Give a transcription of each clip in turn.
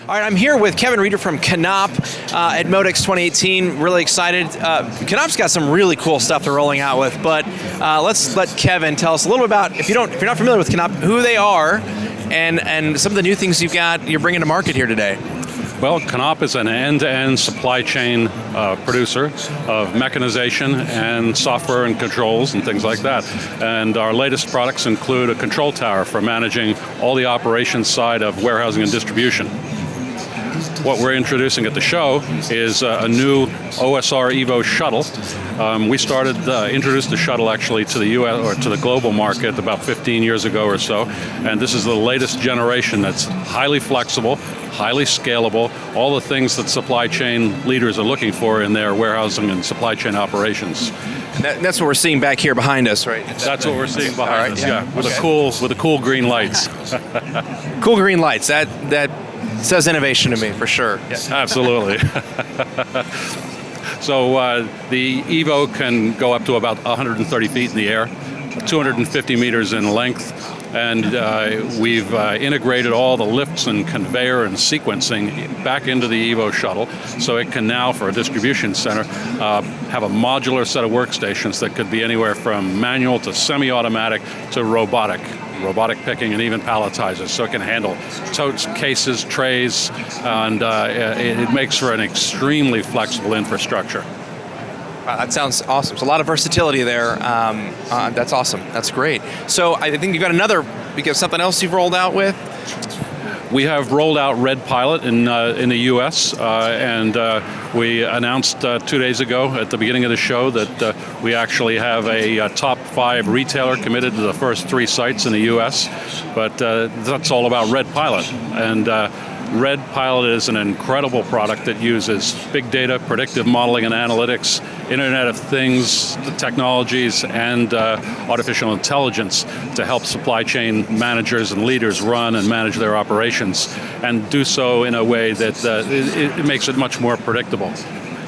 All right, I'm here with Kevin Reader from KNAPP at MODEX 2018. Really excited. KNAPP's got some really cool stuff they're rolling out with, but let's let Kevin tell us a little bit about, if you're not familiar with KNAPP, who they are, and some of the new things you're bringing to market here today. Well, KNAPP is an end-to-end supply chain producer of mechanization and software and controls and things like that. And our latest products include a control tower for managing all the operations side of warehousing and distribution. What we're introducing at the show is a new OSR Evo Shuttle. We introduced the shuttle actually to the US or to the global market about 15 years ago or so, and this is the latest generation that's highly flexible, highly scalable, all the things that supply chain leaders are looking for in their warehousing and supply chain operations. And that's what we're seeing back here behind us, right? That's what we're seeing behind us, yeah. With the cool green lights. Cool green lights, that says innovation to me, for sure. Yes, absolutely. So the Evo can go up to about 130 feet in the air, 250 meters in length, and we've integrated all the lifts and conveyor and sequencing back into the Evo Shuttle, so it can now, for a distribution center, have a modular set of workstations that could be anywhere from manual to semi-automatic to robotic picking, and even palletizers, so it can handle totes, cases, trays, and it makes for an extremely flexible infrastructure. Wow, that sounds awesome. So a lot of versatility there. That's awesome. That's great. So I think you've got something else you've rolled out with? We have rolled out RedPilot in the US, and we announced 2 days ago at the beginning of the show that we actually have a top 5 retailer committed to the first 3 sites in the US, but that's all about RedPilot. And RedPilot is an incredible product that uses big data, predictive modeling and analytics, Internet of Things technologies, and artificial intelligence to help supply chain managers and leaders run and manage their operations, and do so in a way that it makes it much more predictable.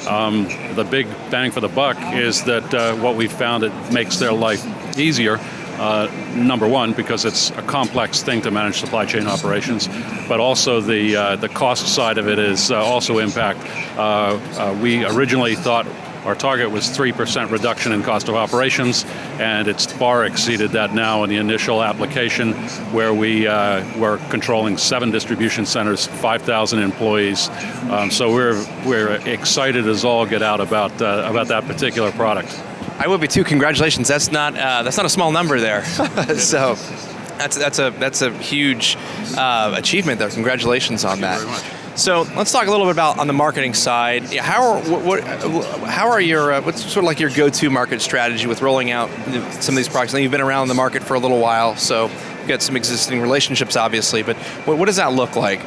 The big bang for the buck is that what we've found, it makes their life easier. Number one, because it's a complex thing to manage supply chain operations, but also the cost side of it is also impact. We originally thought our target was 3% reduction in cost of operations, and it's far exceeded that now in the initial application, where we're controlling 7 distribution centers, 5,000 employees. So we're excited as all get out about that particular product. I would be too. Congratulations. That's not a small number there. So that's a huge achievement there. Congratulations on that. Thank you very much. So let's talk a little bit about on the marketing side. What's sort of like your go-to market strategy with rolling out some of these products? I know you've been around the market for a little while, so you've got some existing relationships, obviously. But what does that look like?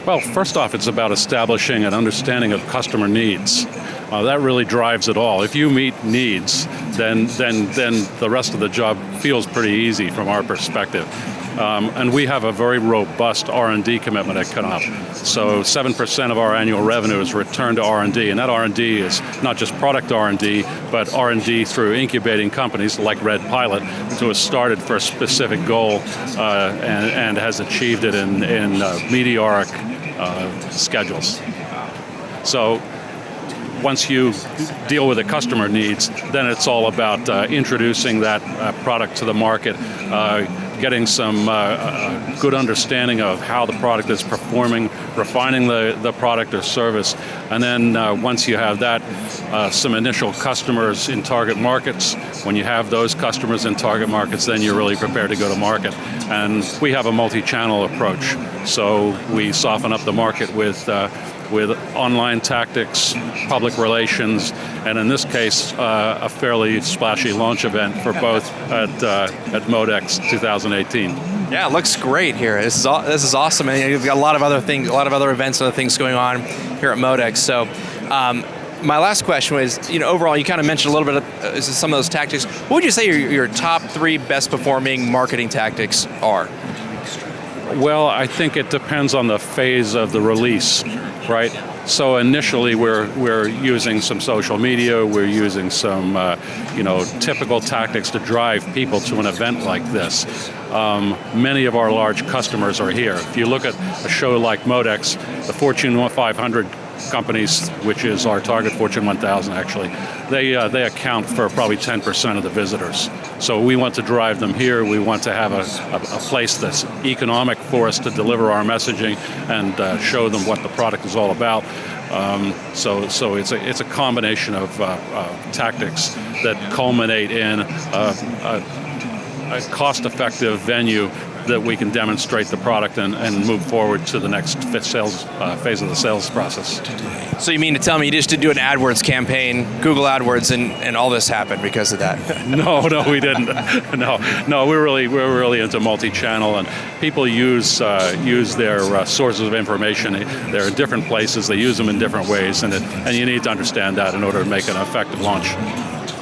Well, first off, it's about establishing an understanding of customer needs. That really drives it all. If you meet needs, then the rest of the job feels pretty easy from our perspective. And we have a very robust R&D commitment at KNAPP. So 7% of our annual revenue is returned to R&D, and that R&D is not just product R&D, but R&D through incubating companies like RedPilot, who has started for a specific goal and has achieved it in meteoric schedules. So once you deal with the customer needs, then it's all about introducing that product to the market, getting some good understanding of how the product is performing, refining the product or service, and then once you have that, some initial customers in target markets. When you have those customers in target markets, then you're really prepared to go to market. And we have a multi-channel approach, so we soften up the market with online tactics, public relations, and in this case, a fairly splashy launch event for both at MODEX 2018. Yeah, it looks great here. This is awesome, and you've got a lot of other things, a lot of other events and other things going on here at MODEX. So, my last question was, overall, you kind of mentioned a little bit of some of those tactics. What would you say your top 3 best performing marketing tactics are? Well, I think it depends on the phase of the release. right? So initially we're using some social media, we're using some typical tactics to drive people to an event like this. Many of our large customers are here. If you look at a show like MODEX, the Fortune 500 companies, which is our target, Fortune 1000 actually, they account for probably 10% of the visitors. So we want to drive them here. We want to have a place that's economic for us to deliver our messaging and show them what the product is all about. So it's a combination of tactics that culminate in a cost-effective venue that we can demonstrate the product and move forward to the next phase of the sales process. So you mean to tell me you just did do an AdWords campaign, Google AdWords, and all this happened because of that? No, we didn't. No, we're really into multi-channel, and people use their sources of information. They're in different places. They use them in different ways, and you need to understand that in order to make an effective launch.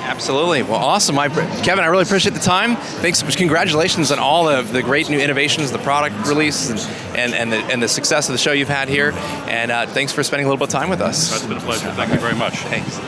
Absolutely. Well, awesome. Kevin, I really appreciate the time. Thanks. Congratulations on all of the great new innovations, the product release, and the success of the show you've had here. And thanks for spending a little bit of time with us. It's been a pleasure. Thank you very much. Thanks.